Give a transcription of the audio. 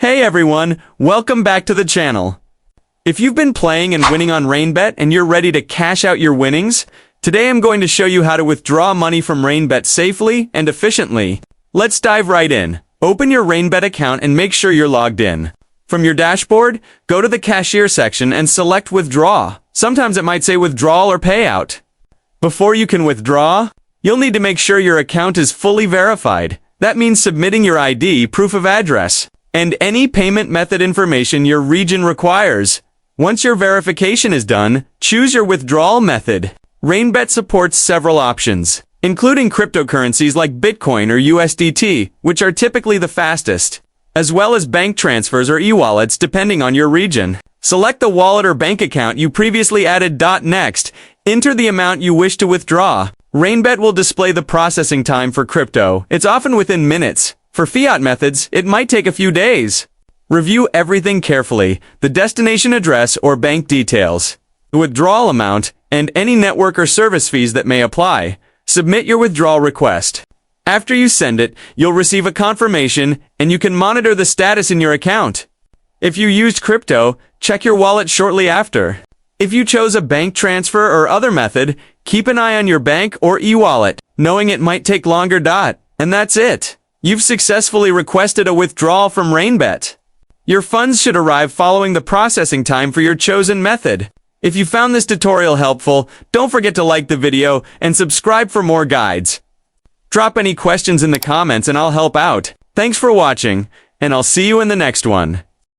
Hey everyone, welcome back to the channel. If you've been playing and winning on Rainbet and you're ready to cash out your winnings, today I'm going to show you how to withdraw money from Rainbet safely and efficiently. Let's dive right in. Open your Rainbet account and make sure you're logged in. From your dashboard, go to the cashier section and select withdraw. Sometimes it might say withdrawal or payout. Before you can withdraw, you'll need to make sure your account is fully verified. That means submitting your ID, proof of address, and any payment method information your region requires. Once your verification is done, choose your withdrawal method. Rainbet supports several options, including cryptocurrencies like Bitcoin or USDT, which are typically the fastest, as well as bank transfers or e-wallets depending on your region. Select the wallet or bank account you previously added. Next, enter the amount you wish to withdraw. Rainbet will display the processing time for crypto. It's often within minutes. For fiat methods, it might take a few days. Review everything carefully: the destination address or bank details, the withdrawal amount, and any network or service fees that may apply. Submit your withdrawal request. After you send it, you'll receive a confirmation, and you can monitor the status in your account. If you used crypto, check your wallet shortly after. If you chose a bank transfer or other method, keep an eye on your bank or e-wallet, knowing it might take longer. And that's it. You've successfully requested a withdrawal from Rainbet. Your funds should arrive following the processing time for your chosen method. If you found this tutorial helpful, don't forget to like the video and subscribe for more guides. Drop any questions in the comments and I'll help out. Thanks for watching, and I'll see you in the next one.